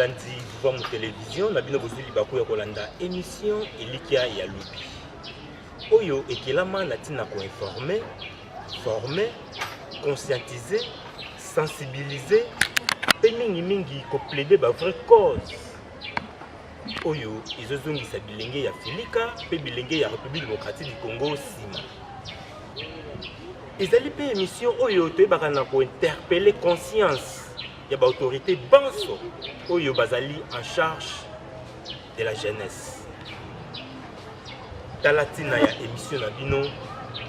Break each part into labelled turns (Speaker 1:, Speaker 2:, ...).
Speaker 1: Bolandi voir mon télévision na bino bozuli baku ya kolanda émission Elikia ya Lobi. Oyo ekelama na tina ko informer, former, conscientiser, sensibiliser, pe mingi ko plaider ba vraie cause. Oyo izozongisa bilenge ya Filika pe bilenge ya République démocratique du Congo sima. Ezali pe émission oyo toyebaka na ko interpeller conscience ya ba autorité banso oyo bazali en charge de la jeunesse. Talatina ya émission na bino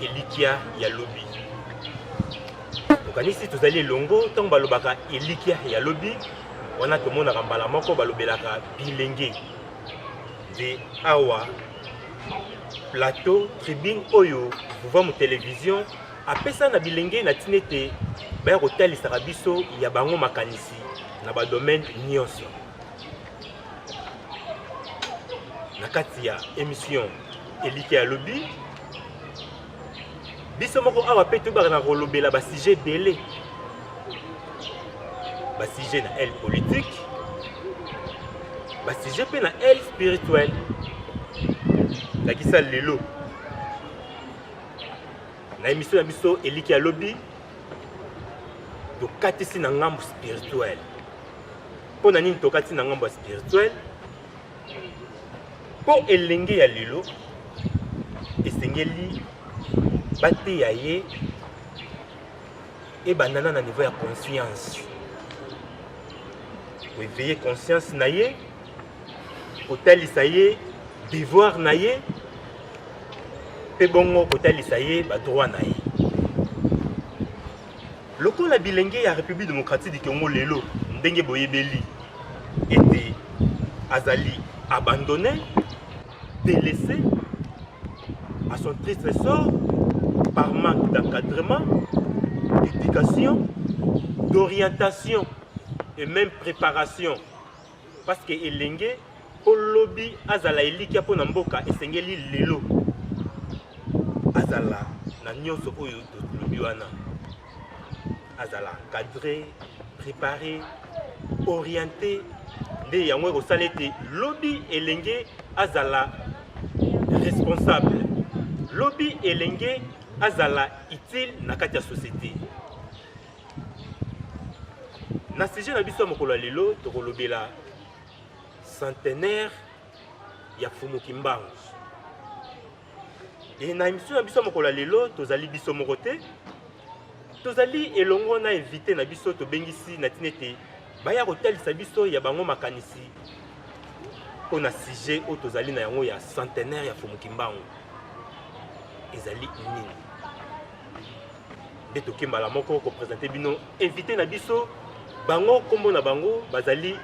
Speaker 1: Elikia ya Lobi. Okanisi tozali longo tango balobaka Elikia ya Lobi wana tomona kambala moko balobelaka bilenge de awa plateau tribune oyo pouvoir mu télévision apesa na bilenge na tinete baya kotalisa biso ya bango makanisi na ba domaine nyonso. Na kati ya émission Elikia ya Lobi biso moko awa pe tobaka na kolobela ba sujet belé. Ba sujet na elle politique, ba sujet pe na elle spirituel. La kisa lelo na émission na biso Elikia ya Lobi tokatisi na ngambo spirituel. Pona nini tokatisi na ngambo spirituel? Po elenge ya lelo esengeli bate ya ye e banana na niveau ya conscience. Pour éveiller conscience na ye, kotalisa ye devoir na ye, pe bongo kotalisa ye ba droit na ye. Loko la bilenge ya République démocratique du Congo lelo ndenge boyebeli était azali abandonné, délaissé à son triste sort par manque d'encadrement, d'éducation, d'orientation et même préparation. Parce que elenge po lobby azala Elikia po na mboka esengeli lelo azala na nyonso oyo lobi wana. Azala cadré, préparé, orienté, de yango ko salete lobby elenge azala responsable. Lobby elenge azala utile na kati ya société. Na sujet na biso mokolo lelo tokolobela centenaire ya Fumu Kimbangu. Et na émission na biso mokolo lelo tozali biso moko te. Tozali elongo na invité na biso to bengisi na tinete baya kotalisa biso ya bango makanisi po na sujet o tozali na yango ya centenaire ya Fumu Kimbangu. Ezali nini? De tokembala moko ko présenter bino invité na biso bango kombo na bango bazali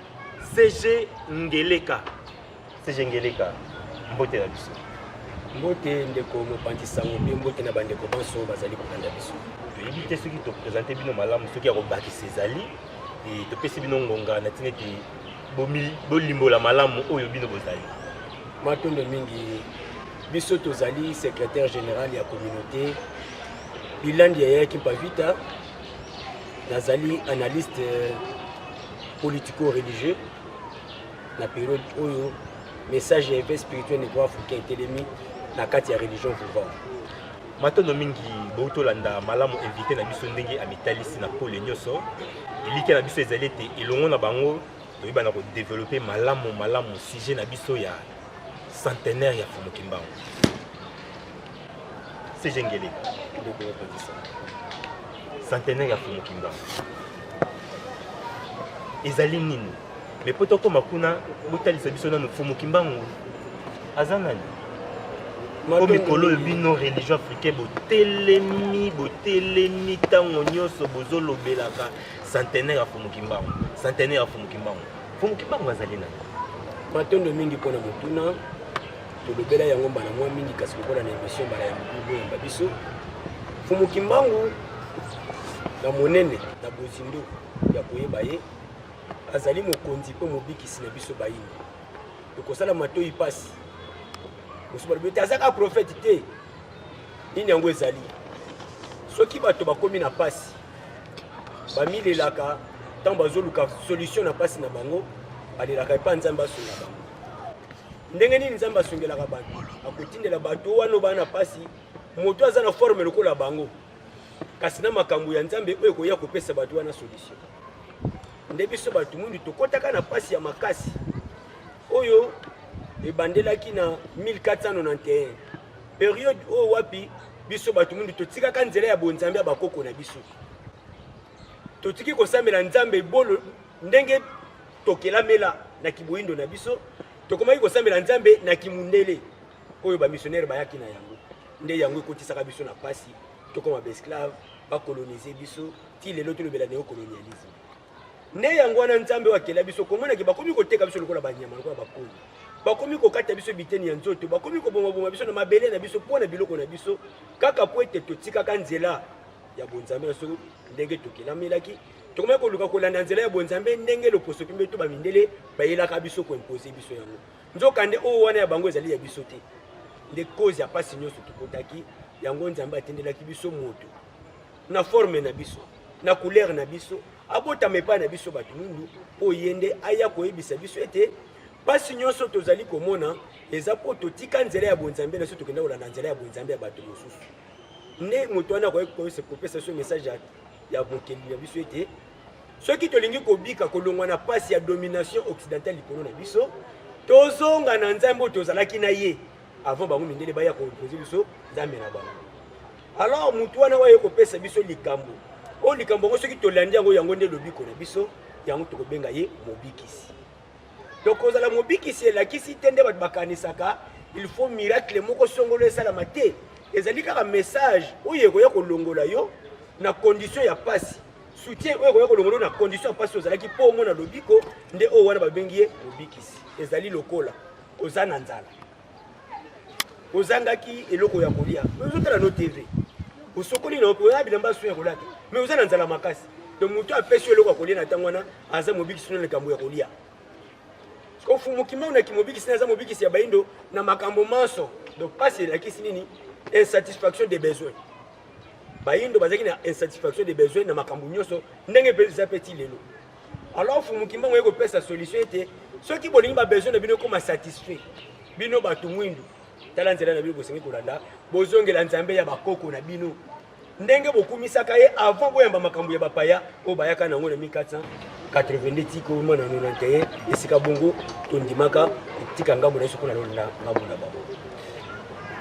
Speaker 1: CG Ngeleka. CG Ngeleka mbote na biso.
Speaker 2: Mbote ndeko mopanzi sango pe mbote na bandeko banso bazali kokanda biso.
Speaker 1: Éviter ceux qui te présentent bino malamu ceux qui ont bâti ces alliés et te pesi bino ngonga na tineti bolimbo la malamu oyo bino bozali.
Speaker 2: Matondo mingi biso tozali secrétaire général ya communauté Bilandi ya Kimpavita nazali analyste politico-religieux na période oyo message ya éveil spirituel niveau africain telemi na kati ya religion vivant.
Speaker 1: Matondo mingi boutolanda malamu invité na biso ndenge amitalisi na pole nyoso Elikia na biso ezali te elongo na bango toyeba na ko développer malamu sujet na biso ya centenaire ya Fumu Kimbangu. C'est Ngeleka ndeko yapatisa centenaire ya Fumu Kimbangu ezali nini? Mais potoko makuna botalisa biso na Fumu Kimbangu azanani comme mikolo bino religion africaine botelemi tango nyonso bozolobelaka centenaire ya Fumu Kimbangu. Centenaire ya Fumu Kimbangu. Fumu Kimbangu azali nani?
Speaker 2: Matondo mingi pona mutuna tolobela yango bana mwa mingi kasi kokola na émission bala ya mubu ya biso. Fumu Kimbangu na monene na bozindo ya koyeba ye azali mokonzi pe mobikisi na biso bayini. Tokosala matoi pasi. Musuba bete azaka prophète te. Nini yango ezali? Soki bato bakomi na pasi. Bamilelaka tant bazoluka solution na pasi na bango balelaka epa nzambe asunga bango ndenge nini nzambe asungelaka bato akotindela bato wana bana pasi moto aza na forme lokola bango kasi na makambo ya nzambe oyo ekoya kopesa bato wana solution nde biso bato mundu tokotaka na pasi ya makasi oyo ebandelaki na 1491 periode oyo wapi biso bato mundu totikaka nzela ya bonzambe ya bakoko na biso totiki kosambela nzambe bolo ndenge tokelamela na kiboyindo na biso tokomaki kosambela nzambe na kimundele oyo bamissionnaire bayaki na yango nde yango ekotisaka biso na pasi tokoma baesclave bakolonize biso ti lelo tolobela néocolonialisme nde yango wana nzambe oyo akela biso komonaki bakomi koteka biso lokola banyama lokola bakoli bakomi kokata biso biteni ya nzoto bakomi kobomaboma biso na mabele na biso mpo na biloko na biso kaka po ete totikaka nzela ya bonzambe na soko ndenge tokelamelaki tokomaki koluka kolanda nzela ya bonzambe ndenge loposo mpe to bamindele bayelaka biso koimpose biso yango nzokande oyo wana ya bango ezali ya biso te nde cause ya pasi nyonso tokotaki yango nzambe atendelaki biso moto na forme na biso na couleur na biso abotama epai na biso bato mundu oyo ye nde aya koyebisa biso ete pasi nyonso tozali komona eza mpo totika nzela ya bonzambe na biso tokenda kolanda nzela ya bonzambe ya bato mosusu nde moto wana akoki kopesa so message ya mokeli na biso ete soki tolingi kobika kolongwa na pasi ya domination occidentale likolo na biso tozonga na nzambe oyo tozalaki na ye avant bango mindele baya koimpose biso nzambe na bango alors motu wana oyo kopesa biso likambo oyo likambo yango soki tolandi yango yango nde lobiko na biso yango tokobenga ye mobikisi donc kozala mobikisi elakisi te nde bato bakanisaka il faut miracle moko songolo esalama te ezali kaka message oyo ekoya kolongola yo na condition ya pasi soutien oyo ekoya kolongola na condition ya pasi ozalaki mpo omona lobiko nde oyo wana babengi ye mobikisi ezali lokola oza na nzala ozangaki eloko ya kolia ozotala no tv osokoli na oya bilamba so ya kolia te mais oza na nzala makasi donc moto apesi eloko ya kolia na ntango wana aza mobikisi na likambo ya kolia kofumukima na kimobikisi na aza mobikisi ya baindo na makambo manso donc pasi elakisi nini insatisfaction des besoins baindo bazaki na insatisfaction des besoins na makambo nyonso ndenge mpe eza peti lelo alors fumukima ngo ekopesa solution ete soki bolingi babesoin na bino ekoma satisfait bino bato mwindu tala nzela na bino bosengi kolanda bozongela nzambe ya bakoko na bino ndenge bokumisaka ye avant boyamba makambo ya bapaya oyo bayaka nango na 1482 tiko mwana 91 esika bongo tondimaka etika ngambo na biso mpona lolanda ngambo na bango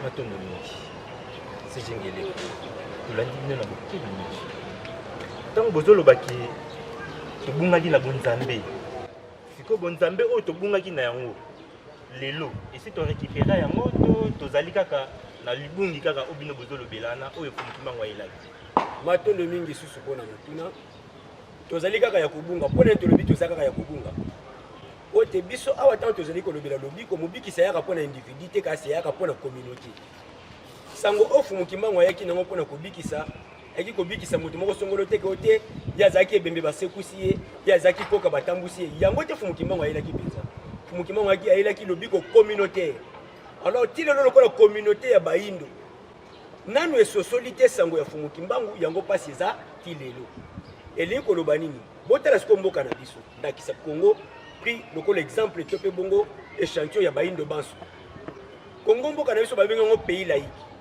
Speaker 1: matondo mingi sejengele tolandi bino na bokili mingi ntango bozolobaki tobungaki na bonzambe sikoyo bonzambe oyo tobungaki na yango lelo esi torécupéra yango to tozali kaka na libungi kaka oyo bino bozolobelana oyo fumukimango ayelaki
Speaker 2: matondo mingi susu mpona motuna tozali kaka ya kobunga mpona tolobi toza kaka ya kobunga oyo te biso awa ntango tozali kolobela lobiko mobikisi ayaka mpona individu te kasi ayaka mpona communauté sango oyo fumukimango ayaki nango mpona kobikisa ayaki kobikisa moto moko songolo teke o te ye azalaki ebembe basekusi ye ye azalaki mpoka batambusi ye yango te fumukimango ayelaki mpenza fumukimango ayelaki lobiko communautaire alors ti lelo lokola communauté ya baindo nanu esosoli te sango ya fumukimbangu yango mpasi eza ti lelo elingi koloba nini botala siko mboka na biso ndakisa congo pris lokola exemple to mpe bongo échantillon ya baindo banso congo mboka na biso babengi yango pays laïque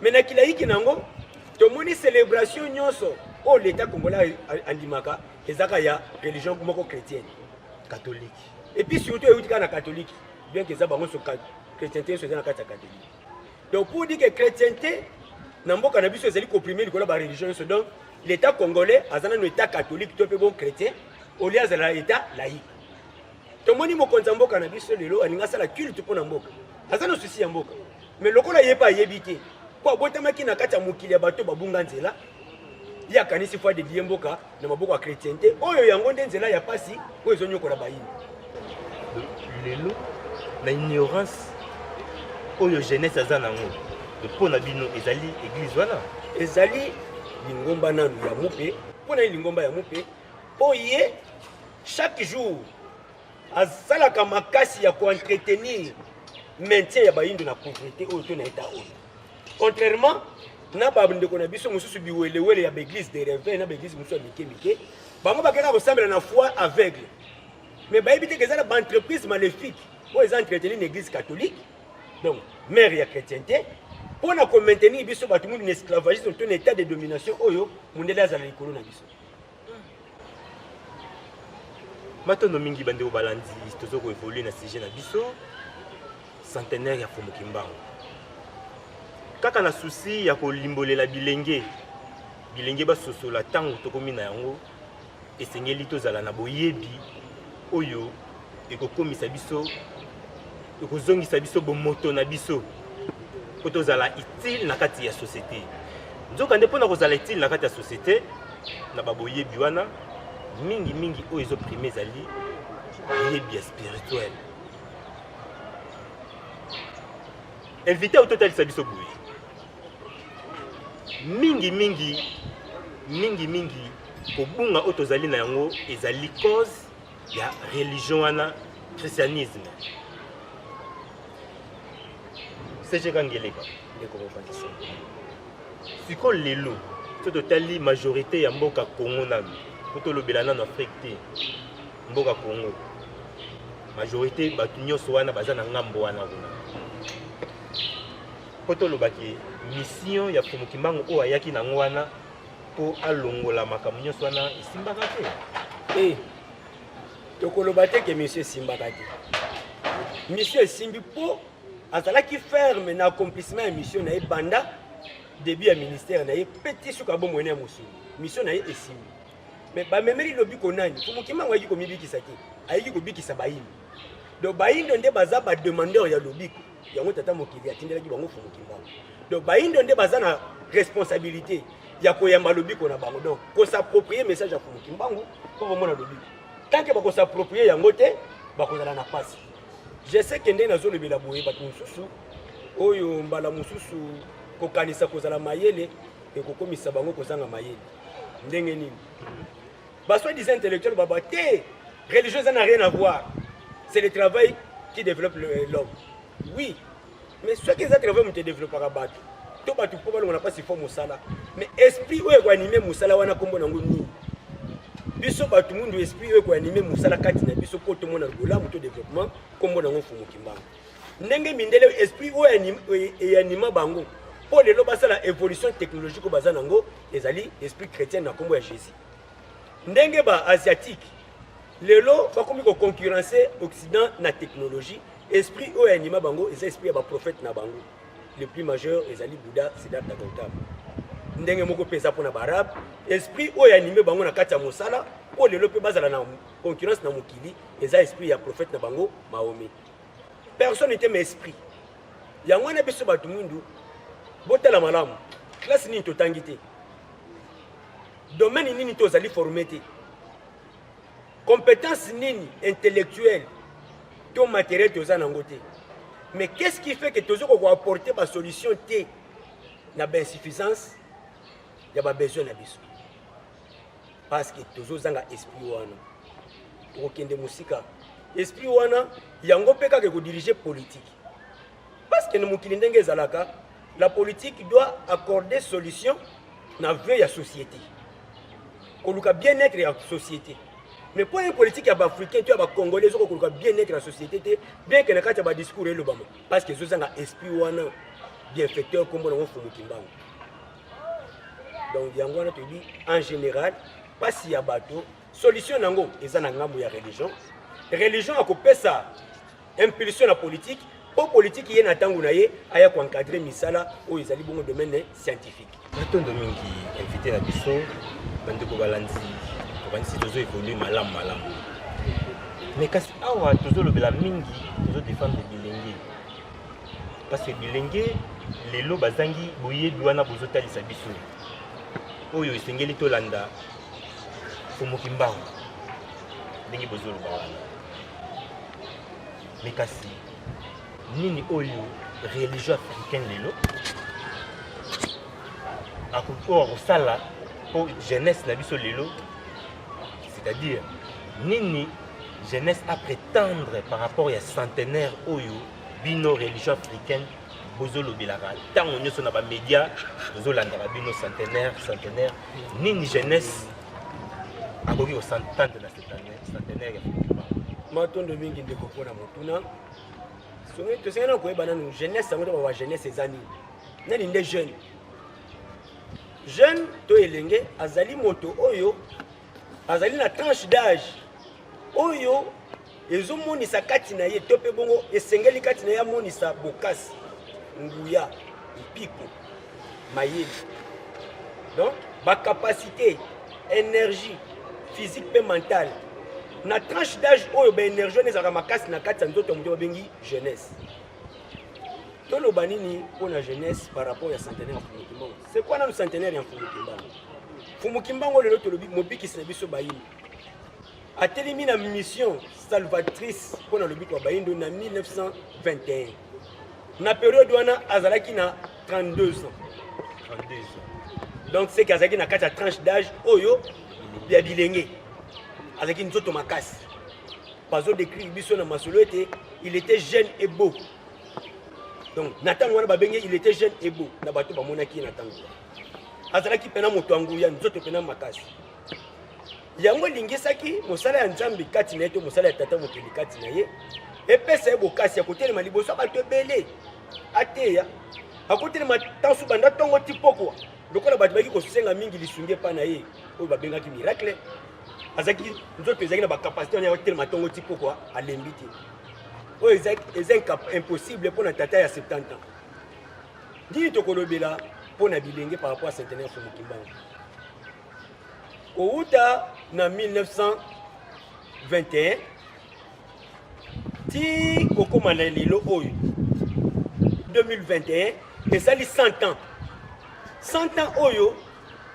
Speaker 2: me na kilaïki nango tomoni célébration nyonso oyo l'état congolais andimaka ezaka ya religion moko chrétienne
Speaker 1: catholique
Speaker 2: et puis surtout euti kaka na catholique bien que eza bango so chrétienté nyonso eza na kati ya catholique donc pour dire que chrétienté na mboka na biso ezali koprimé likolo ba religion nyonso donc l'état congolais aza nano état catholique to mpe bon chrétien olie azala état laïque tomoni mokonzi ya mboka na biso lelo alingi asala culte mpo na mboka aza na susi ya mboka mais lokola ye mpe ayebi te po abotamaki na kati ya mokili ya bato babunga nzela ye akanisi fo adedie mboka na maboko ya chrétienté oyo yango nde nzela ya pasi oyo ezonyokola bayini
Speaker 1: lelo na ignorance oyo jeunesse aza nango mpo na bino ezali église wana
Speaker 2: ezali lingomba nanu ya mupe mpo na ye lingomba ya mupe mpo ye chaque jour asalaka makasi ya koentretenir maintien ya bayindo na pauvreté oyo to na eta oyo contrairement na bandeko na biso mosusu biwelewele ya baeglise de revin na baeglise mosusu ya mike mike bango bakeka kosambela na foi aveugle mais bayebi que ça la entreprise maléfique pour les entretenir une église catholique donc mère ya chrétienté pour na maintenir biso batu mu esclavagisme dans un état de domination oyo mundele azala likolo na biso
Speaker 1: matondo mingi bande obalandi tozoko évoluer na sujet na biso centenaire ya Fumuki Mbangu kaka na souci ya kolimbolela bilenge basosola tango tokomi na yango esengeli tozala na boyebi oyo ekokomisa biso ekozongisa biso bomoto na biso po tozala utile na kati ya société nzoka nde mpona kozala utile na kati ya société na baboyebi wana mingi oyo ezoprime ezali boyebi ya spirituel invité ototalisa biso boye mingi kobunga oyo tozali na yango ezali cause ya religion wana christianisme sejekangeleka
Speaker 2: ndekobopandisa
Speaker 1: siko lelo to totali majorité ya mboka Congo nanu po tolobela nano Afrique te mboka Congo majorité bato nyonso wana baza na ngambo wana kuna po tolobaki mission ya Fumuki Mbangu oyo ayaki nango wana po alongola makambo nyonso wana esimbaka te
Speaker 2: tokoloba te ke monsieur esimbaka te monsieur esimbi mpo azalaki ferme na accomplissement ya mission na ye banda début ya ministère na ye peti suka bomwene ya mosulu mission na ye esimbi mais bamemeli lobiko nani Fumuki Mbangu ayiki komibikisa te ayiki kobikisa bayini donc bayindo nde baza bademandeur ya lobiko yango tata mokili atindelaki bango Fumuki Mbangu donc bayindo nde baza na responsabilité ya koyamba lobiko na bango donc s'approprier message ya Fumuki Mbangu po bomona lobiko tant que s'approprier yango te bakozala na pasi je sais que nde nazolobela boye bato mosusu oyo mbala mosusu kokanisa kozala mayele ekokomisa bango kozanga mayele ndenge nini basoi disant intellectuel baba te religieux ça n'a rien à voir c'est le travail qui développe l'homme oui mais ce qui est travail te développera bato to bato po balonga na pasi fo musala mais esprit oyo ko animer musala wana kombo nango nini biso bato mundu esprit oyo ko animer musala kati na biso po to mona gola moto développement kombo nango Fumuki Mbangu ndenge mindele esprit oyo anima bango po lelo basala évolution technologique baza nango ezali esprit chrétien na kombo ya Jésus ndenge ba asiatique lelo bakomi ko concurrencer occident na technologie esprit oyo anima bango eza esprit ya ba prophète na bango le plus majeur ezali Bouddha Siddhartha Gautama ndenge moko pesa pona barabe esprit oyo animé bango na kati ya mosala po lelo pe bazala na concurrence na mokili eza esprit ya prophète na bango Mahomet personne n'était mais esprit yango na biso bato mundu botala malamu classe nini totangi te domaine nini tozali formé te compétence nini intellectuelle to matériel toza nango te mais qu'est-ce qui fait que tozo ko apporter ba solution te na ba insuffisance ya ba besoin na biso parce que tozo zanga esprit wana to kende musika esprit wana yango peka ke ko diriger politique parce que no mukili ndenge ezalaka la politique doit accorder solution na vie ya société koluka bien-être ya société mais pour une politique ya africain tu as congolais zo koluka bien-être la société bien que na kati ba discours elo bama parce que zo zanga esprit wana bienfaiteur comme na Fumuki Mbangu donc yango wana to dit en général pas si ya bato solution nango eza na ngambo ya religion akopesa impulsion na politique pour politique ye na tango na ye aya ko encadrer misala o ezali bongo domaine scientifique
Speaker 1: matondo mingi invité na biso bande ko balandi si tozo évoluer malamu mais kasi awa tozo lobela mingi tozo défendre bilenge parce que bilenge lelo bazangi boyebi wana bozotalisa biso oyo esengeli tolanda Fumuki Mbangu ndenge bozoloba wana mais kasi nini oyo religion africaine lelo akosala po jeunesse na biso lelo c'est-à-dire nini jeunesse à prétendre par rapport à centenaire oyo bino religion africaine bozolo bilaka tango nyoso na ba média bozolanda ba bino centenaire nini jeunesse akoki ko s'entendre na centenaire ya
Speaker 2: matondo mingi ndeko mpona motuna songe tosengana koyeba nanu jeunesse yango to bawa jeunesse eza nini nani nde jeune jeune to elenge azali moto oyo azali na tranche d'âge oyo ezomonisa kati na ye to mpe bongo esengeli kati na ye amonisa bokasi nguya mpiko mayele donc bacapacité énergie physique mpe mentale na tranche d'âge oyo baénergie wana ezalaka makasi na kati ya nzoto ya moto babengi jeunesse toloba nini mpona jeunesse par rapport ya centenaire ya Mfumu Kimbangu c'est quoi nanu centenaire ya Mfumu Kimbangu Mfumu Kimbangu lelo tolobi mobikisi na biso bayini atelemi na mission salvatrice mpona lobiko ya bayindo na 1921 na période wana azalaki na 32 ans donc c'est que azalaki na kati ya tranche d'âge oyo ya bilenge azalaki nzoto makasi bazo décrire biso na masolo ete il était jeune et beau donc na ntango wana babenge il était jeune et beau na bato bamonaki ye na ntango azalaki mpena moto anguya nzoto mpena makasi yango elingisaki mosala ya nzambe kati na ye to mosala ya tata mokili kati na ye epesa ye bokasi ya kotelema liboso ya bato ebele ateya akotelema ntanso banda ntongo ti pokwa lokola bato baki kosenga mingi lisungi epa na ye oyo babengaki miracle azalaki nzoto ezalaki na bacapacité wana ya kotelema ntongo ti pokwa alembi te oyo eza impossible mpona tata ya 70 ans ndini tokolobela mpona bilenge par rapport à centenaire Mfumu Kimbangu outa na 1921 ti kokoma na lelo oyo 2021 ezali 100 ans 100 ans oyo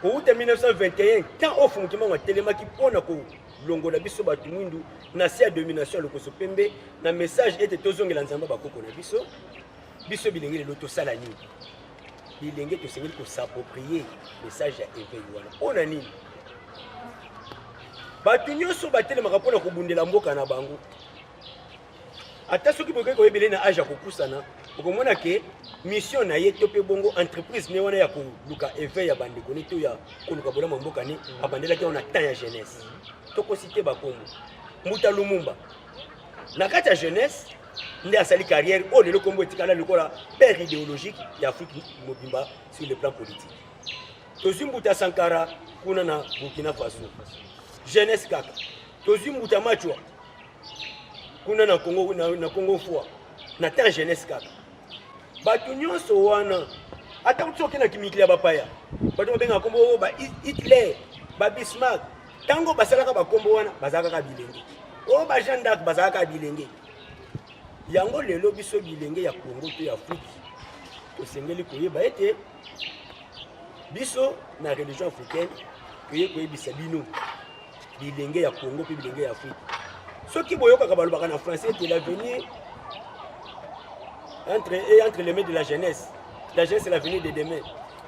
Speaker 2: outa 1921 tant oyo Mfumu Kimbangu atelemaki mpona kolongola biso bato mwindu na se ya domination ya lokoso pembe na message ete tozongela nzambe bakoko na biso biso bilenge lelo tosala nini bilenge tosengeli kosapproprier message ya éveil wana mpona nini bato nyonso batelemaka mpona kobundela mboka na bango ata soki bokoki koyebele na age ya kopusana okomona ke mission na ye to mpe bongo entreprise ne wana ya koluka éveil ya bandeko ne to ya koluka bolama mboka ne abandelaki wana temps ya jeunesse tokosite bakombo Mbuta Lumumba na kati ya jeunesse nde asali carrière oyo lelo kombo etikala lokola père idéologique ya Afrique mobimba sur le plan politique tozwi Mbuta Sankara kuna na Burkina Faso jeunesse kaka tozwi Mbuta Machwa kuna na Congo na Congo foi na temps jeunesse kaka bato nyonso wana ata kutoke na kimikili ya bapaya bato babenga kombo ba Hitler ba Bismarck tango basalaka bakombo wana bazalaka bilenge o ba Jeanne d'Arc bazalaka bilenge yango lelo biso bilenge ya Congo to ya Afrique tosengeli koyeba ete biso na religion africaine koyebisa bino bilenge ya Congo pe bilenge ya Afrique soki boyokaka balobaka na français ete l'avenir entre les mains de la jeunesse c'est l'avenir de demain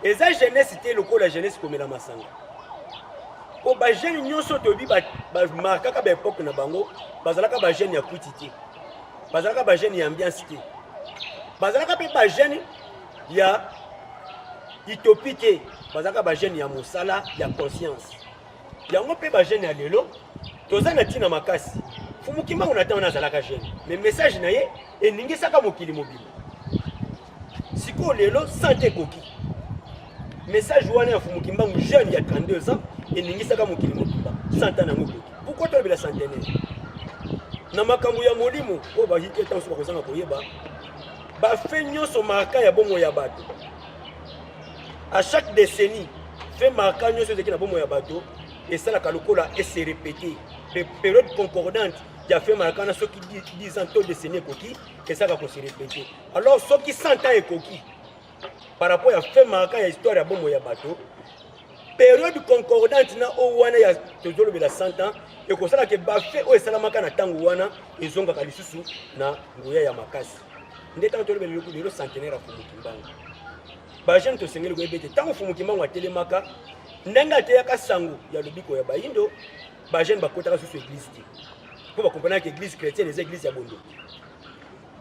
Speaker 2: et ça jeunesse te lokola jeunesse komela masanga o ba jeune nyonso tobi ba markaka ba époque na bango bazalaka ba jeune ya kuti te bazalaka ba jeune ya ambiance te bazalaka pe ba jeune ya utopie te bazalaka ba jeune ya mosala ya conscience yango pe ba jeune ya lelo toza na tina makasi Mfumu Kimbangu na tana azalaka jeune mais message na ye eningisaka mokili mobile siko lelo santé koki message wana ya Mfumu Kimbangu jeune ya 32 ans eningisaka mokili mobimba 100 ans nango koki pourquoi tolobela centenaire na makambo ya molimo oyo bahiki etanso bakozanga koyeba bafe nyonso marka ya bomo ya bato à chaque décennie fait marka nyonso ezeki na bomo ya bato esalaka lokola ese répété période concordante ya fait marka na soki 10 ans to décennie ekoki esalaka kose répété alors soki 100 ans ekoki par rapport ya fait marka ya histoire ya bomo ya bato période concordante na o wana ya tozolobela 100 ans ekosala ke bafe oyo esalamaka na ntango wana ezongaka lisusu na nguya ya makasi nde ntango tolobela lelo centenaire ya Mfumu Kimbangu bajeune tosengeli koyeba ete ntango Mfumu Kimbangu atelemaka ndenge ateyaka sango ya lobiko ya bayindo bajeune bakotaka susu église te mpo bakompanaka église chrétienne eza église ya bondo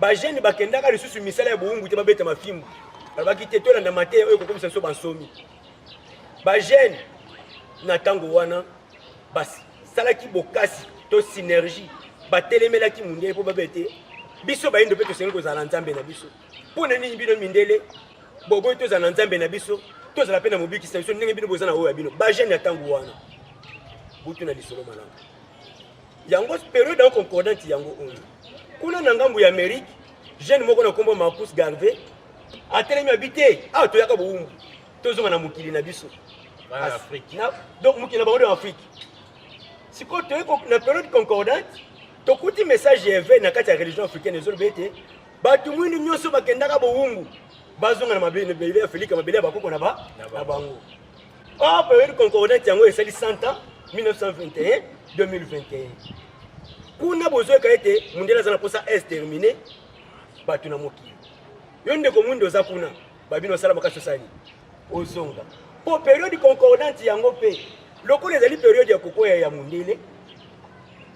Speaker 2: bajeune bakendaka lisusu misala ya bowungu te babeta mafimbu balobaki te tolanda mateya oyo kokomisa biso bansomi bajeune na ntango wana basalaki bokasi to synergie batelemelaki Mundele mpo babete biso bayindo mpe tosengi kozala na nzambe na biso mpona nini bino mindele boboyi tozala na nzambe na biso tozala mpe na mobikisa biso ndenge bino boza na oyo ya bino bagene ya ntango wana butu na lisolo malamu yango periode ya concordante yango oyo kuna na ngambo ya Amérique jeune moko na kombo Marcus Garvey atelemi abi te awa toyaka bowumbu tozonga na mokili na biso donc mokili na bango de Afrique sikoyo toyeko na periode concordante tokuti message éveil na kati ya religion africaine ezoloba ete bato mwini nyonso bakendaka bowumbu bazonga na mabele ya Afrika mabele ya bakoko na bango période concordante yango esali 100 ans 1921 2021 kuna bozoyeka ete Mundele aza na posa exterminer bato na mokili yo ndeko mwindi oza kuna babino osala makasi osali ozonga po période concordante yango mpe lokola ezali période ya kokoya ya Mundele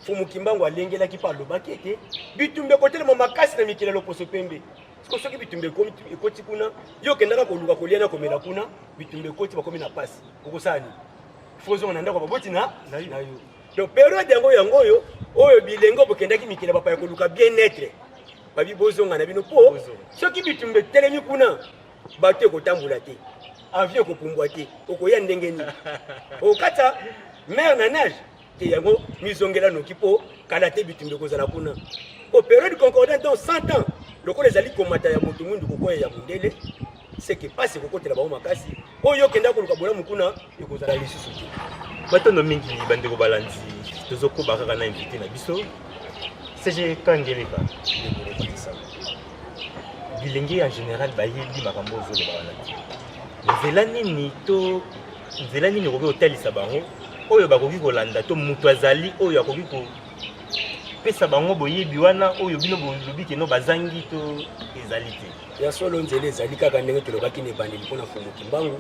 Speaker 2: Fumu Kimbangu alengelaki pa alobaki ete bitumbe kotelema makasi na mikili ya loposo pembe siko soki bitumbe ekoti kuna yo kendaka koluka kolia na komela kuna bitumbe ekoti bakomi na pasi okosani fozonga na ndako baboti na yo donc période yango oyo bilengo bokendaki mikili bapa ya koluka bien-être babi bozonga na bino po soki bitumbe telemi kuna bato ekotambola te avion ekopumbwa te okoya ndenge nini okata mer na nage te yango mizongela noki po kala te bitumbe kozala kuna po période concordante donc 100 ans lokola ezali komata ya moto mwindu kokoya ya Mundele c'est que pasi kokotela bango makasi oyo okenda koluka bolamu kuna ekozala lisusu te
Speaker 1: batono mingi bandeko balandi tozokoba kaka na invité na biso CG Kangeleka bilenge en général bayebi makambo ozoloba wana nzela nini okoki kotalisa bango oyo bakoki kolanda to moto azali oyo akoki kopesa bango boyebi wana oyo bino bolobi keno bazangi to ezali te
Speaker 2: ya solo nzela ezali kaka ndenge tolobaki na ebandeli mpona Fumu Kimbangu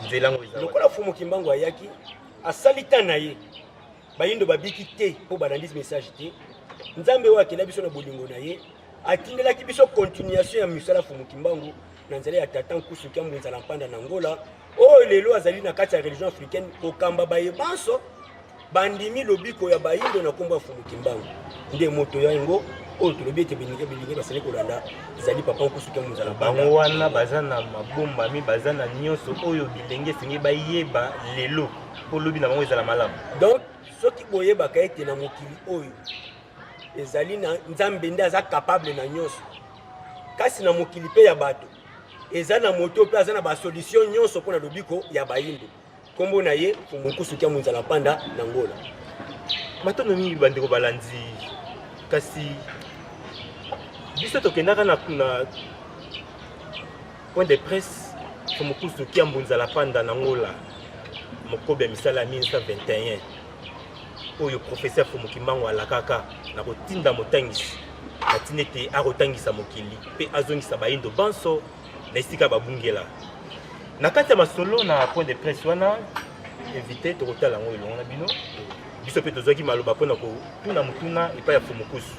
Speaker 1: nzela ngo ezali
Speaker 2: lokola Fumu Kimbangu ayaki asali ta na ye bayindo babiki te mpo balandisi message te nzambe oyo akenda biso na bolingo na ye atindelaki biso continuation ya misala Fumu Kimbangu na nzela ya tata Nkusu Kyambu nzala mpanda na Angola oyo lelo azali na kati ya religion africaine kokamba bayebanso bandimi lobiko ya bayindo na kombo ya Fumu Kimbangu nde moto yango oyo tolobi ete bilinge basali kolanda ezali papa Nkusu Kyambu nzala mpanda
Speaker 1: bango wana baza na mabombami baza na nyonso oyo bilenge esengi bayeba lelo mpo lobi na bango ezala malamu
Speaker 2: donc soki boyebaka ete na mokili oyo ezali na nzambe nde aza capable na nyonso kasi na mokili mpe ya bato eza na moto mpe aza na basolution nyonso mpona lobiko ya bayindo kombo na ye Fumu Nkusu Kyambu nzala mpanda na Angola
Speaker 1: matono mingi bandeko balandi kasi biso tokendaka na point de presse Fumu Nkusu Kyambu nzala mpanda na Angola mokobi ya misala ya 1921 oyo professeur Fumu Kimbangu alakaka na kotinda motangisi atina ete akotangisa mokili mpe azongisa bayindo banso na esika babungela na kati ya masolo na point de presse wana invité tokotala yango elongo na bino biso mpe tozwaki maloba mpona kotuna motuna epai ya Fumu Nkusu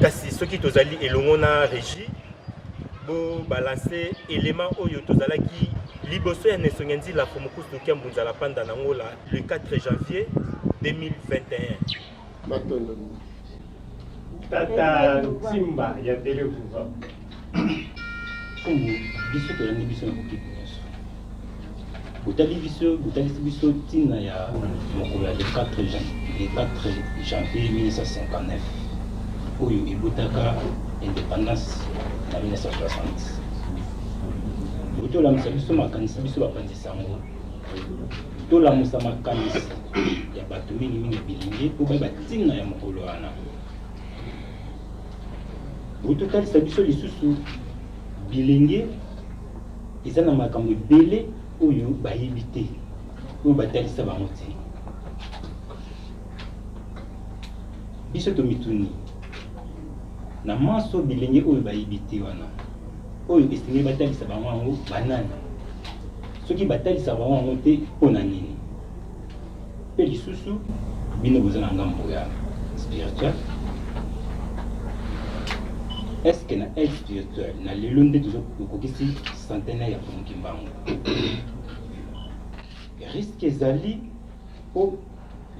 Speaker 1: kasi soki tozali elongo na régie bobalance élément oyo tozalaki liboso ya nesonga nzila Fumu Nkusu Kyambu nzala mpanda na Angola le 4 janvier 2021
Speaker 3: Matondo
Speaker 4: Tata Simba ya Télévision.
Speaker 5: Fumu biso tolandi biso na kokipi nyonso botali biso ntina ya mokolo ya le 4 janvier 1959 oyo ebotaka indépendance na 1960 botolamisa biso makanisi biso bapanzisa yango tolamusa makanisi ya bato mingi bilinge mpo bayeba ntina ya mokolo wana bototalisa biso lisusu bilenge eza na makambo ebele oyo bayebi te oyo batalisa bango te biso tomituni na maso bilenge oyo bayebi te wana oyo esengeli batalisa bango yango banani soki batalisa bango yango te mpo na nini mpe lisusu bino boza na ngambo ya spirituel est-ce que na aide spirituelle na lelo nde tozokokisi centenaire ya Fumu Kimbangu risque ezali po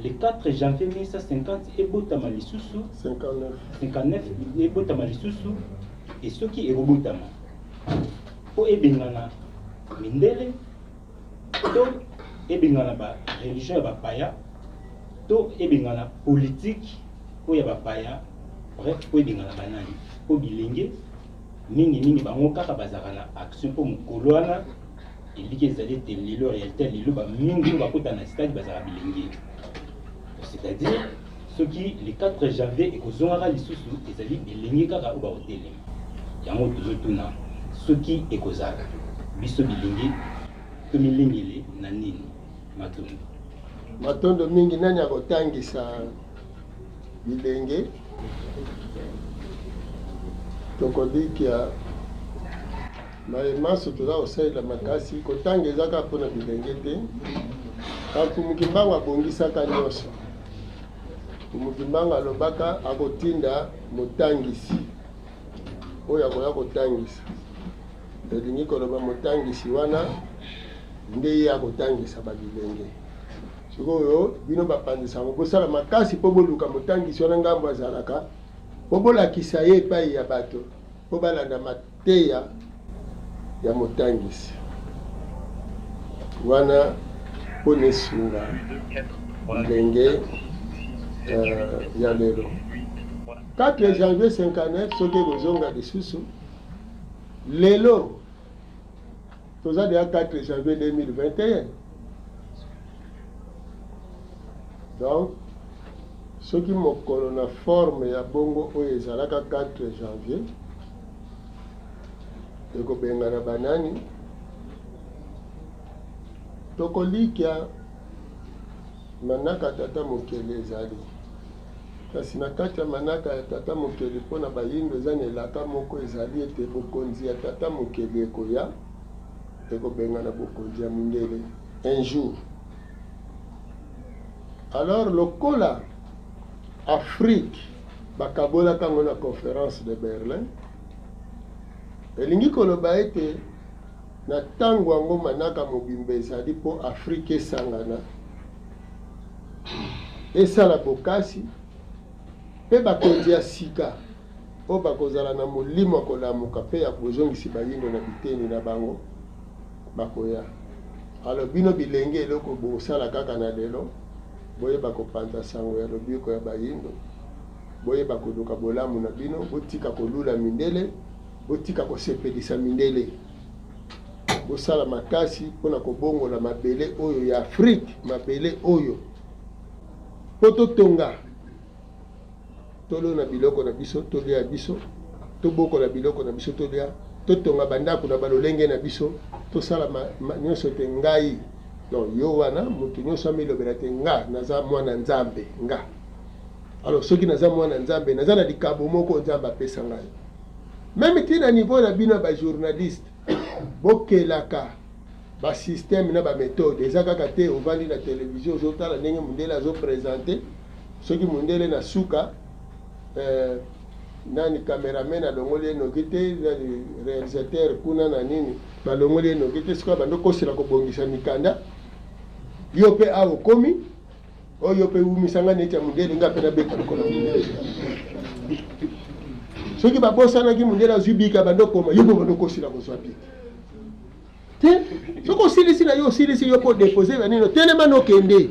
Speaker 5: le 4 janvier 1950 ebotama lisusu 59 ebotama lisusu et soki ekobotama po ebengana mindele to ebengana ba religion ya bapaya to ebengana politique po ya bapaya bref po ebengana banani po bilenge mingi bango kaka bazaka na action po mokolo wana eliki ezali ete lelo réalité lelo bamingi bakota na stade bazaka bilenge. C'est-à-dire ce qui le 4 janvier ekozongaka lisusu ezali bilenge kaka oyo bakotelema yango tozotuna soki ekozala biso bilenge tomilengele na nini
Speaker 3: matondo mingi nani akotangisa bilenge tokodikia maemaso toza kosalela makasi kotanga ezaka mpona bilenge te kasi mokimbango abongisaka nyonso mokimbango alobaka akotinda motangisi oyo akoya kotangisa elingi koloba motangisi wana nde ye akotangisa babilenge sikoyo bino bapanzisango bosala makasi mpo boluka motangisi wana ngambo azalaka mpo bolakisa ye epai ya bato mpo balanda mateya ya motangisi wana mpo nesunga bilenge ya lelo 4 janvier 59 soki ekozonga lisusu lelo toza deya 4 janvier 2021 donc soki mokolo na forme ya bongo oyo ezalaka 4 janvier ekobengana banani tokolikia manaka tata mokele ezali kasi na kati ya manaka ya tata mokele mpona bayindo eza na elaka moko ezali ete bokonzi ya tata mokele ekoya ekobengana bokonzi ya mindele un jour. Alors lokola Afrique bakabolaka yango na conférence de Berlin elingi koloba ete na ntango yango manaka mobimba ezali mpo Afrique esangana esala bokasi mpe bakonzi ya sika oyo bakozala na molimo ya kolamuka mpe ya kozongisi bayindo na biteni na bango bakoya. Alors bino bilenge eloko bosala kaka na lelo boyeba kopanza sango ya lobiko ya bayindo boyeba koluka bolamu na bino botika kolula mindele botika kosepelisa mindele bosala makasi mpona kobongola mabele oyo ya Afrique mabele oyo po totonga tolo na biloko na biso tolia biso tobokola biloko na biso tolia totonga bandako na balolenge na biso tosala nyonso te ngai non yo wana mutu nyonso amilobela te nga naza mwana nzambe nga. Alors soki naza mwana nzambe naza na likabo moko nzambe apesa ngai même ti na niveau na bino ba journaliste bokelaka ba système na ba méthode eza kaka te ovandi na télévision ozotala ndenge mundele azoprésente soki mundele na suka nani cameraman alongoli enoki te réalisateur kuna na nini balongoli enoki te sikoyo bandokosela kobongisa mikanda yo mpe awa okomi oyo mpe umisanga neti ya mundele nga mpe nabeta lokola mundele soki babosanaki mundele azwi bika bandokoma yo mpo bandokosela kozwa bika te soki osilisi na yo osilisi yo mpo depose banino telema nokende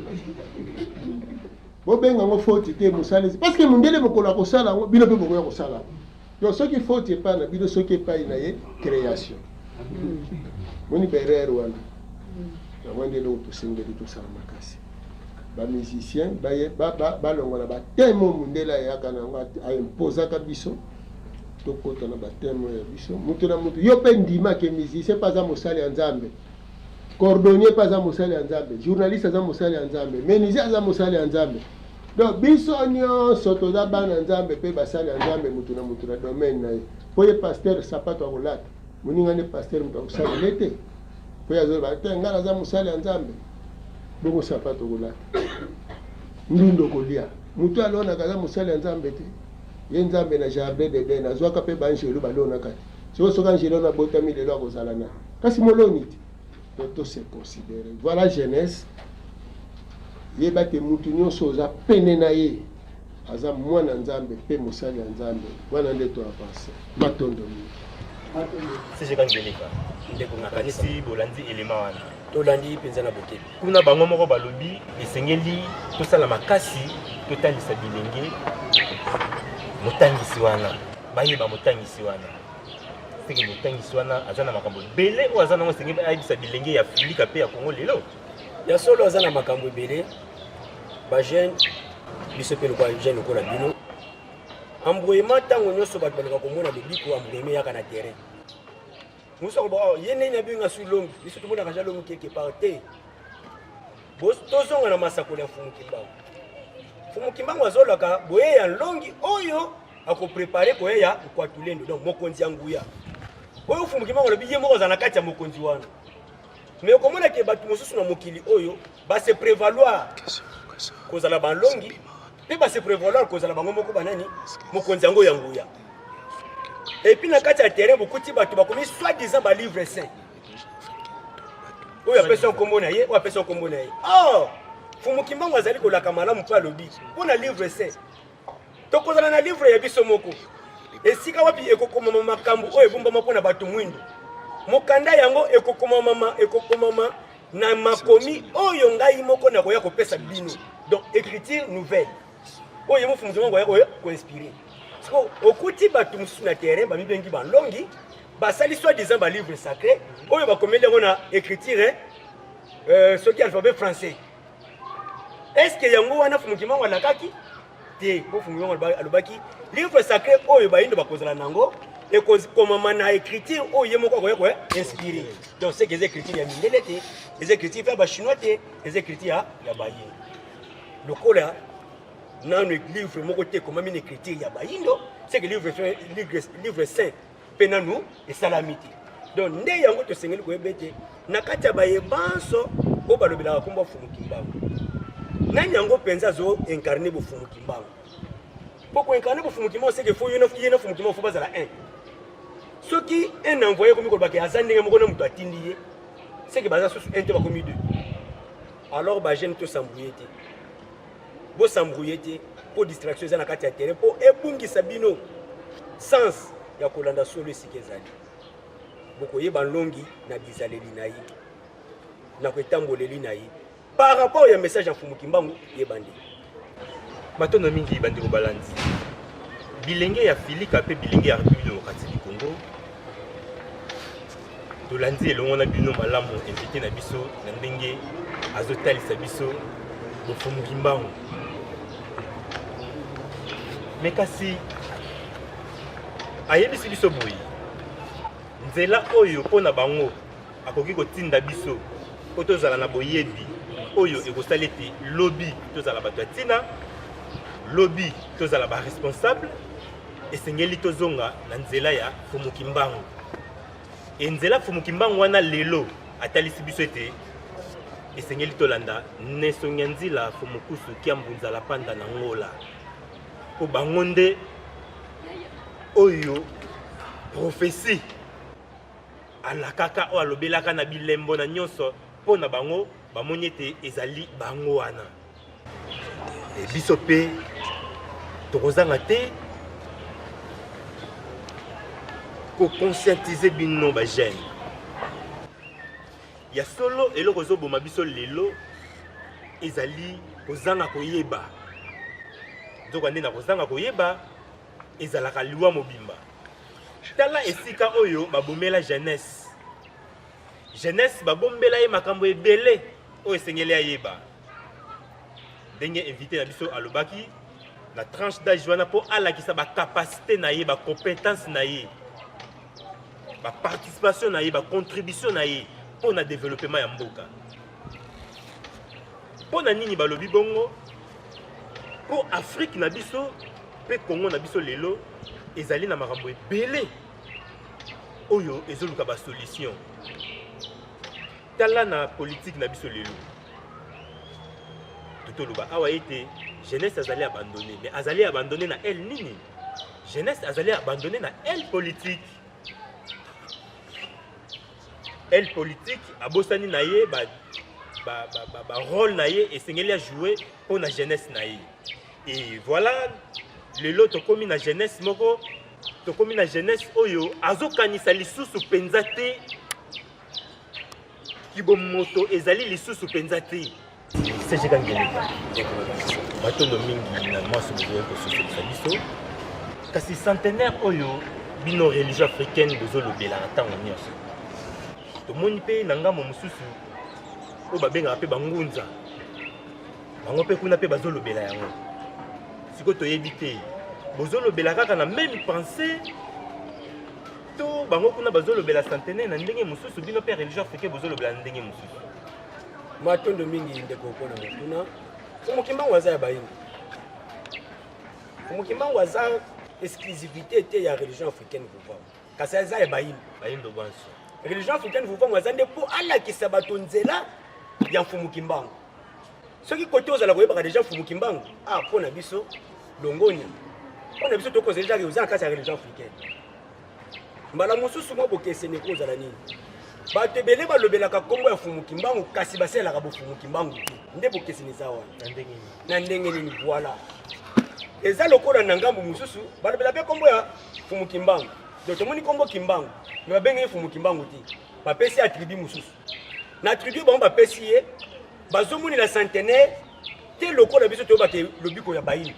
Speaker 3: bobenga ngo faute te mosalisi parce que mundele mokolo akosala yango bino mpe bokoya kosala yango donc soki faute epai na bino soki epai na ye création moni berere wana yango nde eloko tosengeli tosala makasi bamusicien balongola batemo mundele ayaka na yango aimpozaka biso tokota na batemo ya biso mutu na mutu yo mpe ndima ke musicien mpe aza mosali ya nzambe cordonnier mpe aza mosali ya nzambe journaliste aza mosali ya nzambe menuisier aza mosali ya nzambe donc biso nyonso toza bana nzambe mpe basali ya nzambe mutu na mutu na domaine na ye mpo ye paster sapato akolata moninga nde paster mutu akosalele te mpo ye azoloba te ngai naza mosali ya nzambe bongo sapato akolata ndundo kolia mutu alonaka aza mosali ya nzambe te ye nzambe na jardin de den azwaka mpe baangelo balonaka te soki angelo na botami lelo akozala na kasi moloni te to se considérer voilà jeunesse yeba te mutu nyonso oza pene na ye aza mwana nzambe pe mosali ya nzambe wana nde to avance matondo mingi
Speaker 1: si jekangeleka ndeko nakanisi bolandi elema wana
Speaker 2: tolandi mpenza na bokebi
Speaker 1: kuna bango moko balobi esengeli tosala makasi totangisa bilenge motangisi wana bayeba motangisi wana seke motangisi wana aza na makambo ebele oyo aza nango esengeli ayebisa bilenge ya Afrika mpe ya Kongo lelo
Speaker 2: ya solo aza na makambo ebele bajeune biso mpe lokwa jeune lokola bino embrouillement ntango nyonso bato baleka komona lobiko embrouillement yaka na terrain mosu akoba ye nini abinga su longi biso tomonaka ja longi quelque part te tozonga na masakolo ya Fumu Kimbangu. Fumu Kimbangu azolaka boye ya longi oyo akoprepare koya ya Kwatulendo donc mokonzi ya nguya oyo Fumu Kimbangu alobi ye moko aza na kati ya mokonzi wana mais okomona ke bato mosusu na mokili oyo base prévaloir kozala balongi mpe base prévaloir kozala bango moko banani mokonzi yango ya nguya. Et puis na kati ya terrain bokuti bato bakomi soi-disant ba livre saint oyo apesa nkombo na ye oyo apesa nkombo na ye Fumu Kimbangu azali kolaka malamu mpo alobi mpona livre saint tokozala na livre ya biso moko esika wapi ekokomama makambo oyo ebombama mpona bato mwindo mokanda yango ekokomama na makomi oyo ngai moko nakoya kopesa bino donc écriture nouvelle oyo mo Fumu Kimbangu akoya koinspire okuti bato mosusu na terrain bamibengi balongi basali soi-disant ba livre sacré oyo bakomeli yango na écriture soki alphabet français. Est-ce que yango wana Fumu Kimbangu alakaki te po Fumu Kimbangu alobaki livre sacré oyo bayindo bakozala nango ekomama na écriture oyo ye moko akoya koya inspiré donc c'est que les écritures ya mindele te les écritures ya bachinois te les écritures ya bayindo lokola nanu livre moko te komami na écriture ya bayindo c'est que livre saint mpe nanu esalami te donc nde yango tosengeli koyeba ete na kati ya bayebanso oyo balobelaka kombo Fumu Kimbangu nani yango mpenza azo-incarne bo Fumu Kimbangu po koincarne bo Fumu Kimbangu c'est que fo ye na Fumu Kimbangu fo bazala un soki un envoyé komi kolobaki aza ndenge moko na moto atindi ye c'est que baza susu un te bakomi deux alors bagene tosambrouye te bosambrouye te po distraction eza na kati ya terrain po ebungisa bino sens ya kolanda solo esika ezali bokoyeba longi na bizaleli na ye na koetamboleli na ye par rapport ya message ya Fumu Kimbangu yeba nde
Speaker 1: matondo mingi bandeko balandi bilenge ya Filika mpe bilenge ya République démocratique du Congo tolandi elongo na bino malamu invité na biso na ndenge azotalisa biso bo Fumu Kimbangu mais kasi ayebisi biso boye nzela oyo mpona bango akoki kotinda biso po tozala na boyebi oyo ekosala ete lobi tozala bato ya ntina lobi tozala baresponsable esengeli tozonga na nzela ya Fumu Kimbangu nzela Fumu Kimbangu wana lelo atalisi biso ete esengeli tolanda nesongi ya nzila Fumukusu kia mbunzala panda na ngola po bango nde oyo prophétie alakaka oyo alobelaka na bilembo na nyonso mpona bango bamoni ete ezali bango wana biso mpe tokozanga te kokonscientize bino bagene ya solo eloko ezoboma biso lelo ezali kozanga koyeba nzoka nde na kozanga koyeba ezalaka liwa mobimba tala esika oyo babomela jeunesse babombela ye makambo ebele oyo esengeli ayeba ndenge invité na biso alobaki na tranche d'âge wana mpo alakisa bacapacité na ye bacompétence na ye baparticipation na ye bacontribution na ye mpo na développement ya mboka mpo na nini balobi bongo mpo Afrique na biso mpe Congo na biso lelo ezali na makambo ebele oyo ezoluka basolution tala na politique na biso lelo totoloba awa ete jeunesse azali abandonné mais azali abandonné na elle nini jeunesse azali abandonné na elle politique abosani na ye rôle naie et sengeli a jouer pour la jeunesse naie. Et voilà le lot tokomi na jeunesse moko tokomi na jeunesse oyo azokanisa lisusu penza te kibomoto ezali lisusu penza te. C'est Gangeleka. Batondo mingi na maso besoin ko sosolisa biso. Kasi centenaire oyo bino religion africaine bozolobela ntango nyonso. Tomoni pe na ngambo mosusu oyo babengaka mpe bangunza. Bango mpe kuna mpe bazolobela yango. Siko toyebi te bozolobela kaka na même pensée to bango kuna bazolobela centenaire na ndenge mosusu bino mpe religion africaine bozolobela na ndenge mosusu.
Speaker 2: Matondo mingi ndeko kona mutuna Fumukimbangu aza ya bayini. Fumukimbangu aza exclusivité te ya religion africaine vuvamu. Kasi aza ya bayini.
Speaker 1: Bayini do banso.
Speaker 2: Religion africaine vuvamu aza ndepo alakisa bato nzela ya Fumukimbangu. Soki kote ozala koyeba religion Fumukimbangu, pona biso longonya. Pona biso tokozela ke ozala kasi ya religion africaine. Mbala mosusu mwa bokesene ko ozala nini? Bato ebele balobelaka kombo ya Fumukimbangu kasi baselaka bo Fumukimbangu nde bokeseni zawa na ndenge nini voilà eza lokola na ngambo mosusu balobela pe kombo ya Fumukimbangu donc tomoni kombo Kimbangu me babenge Fumukimbangu ti bapesi attribu mosusu na attribu bango bapesi ye bazomoni la centenaire te lokola biso toyebaka lobiko ya bayini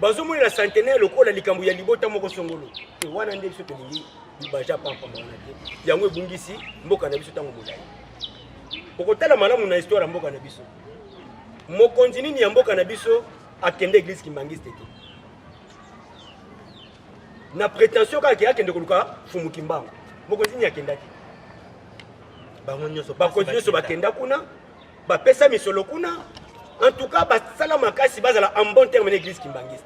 Speaker 2: bazomoni la centenaire lokola likambo ya libota moko songolo te wana nde biso tolingi baja papa wana te yango ebungisi mboka na biso tango molai okotala malamu na histoire mboka na biso mokonzi nini ya mboka na biso akende église kimbangiste te na prétention kaka akende koluka Fumukimbangu mokonzi nini akenda te
Speaker 1: bango nyonso
Speaker 2: bakonzi nyonso bakenda kuna bapesa misolo kuna en tout cas basala makasi bazala en bon terme na église kimbangiste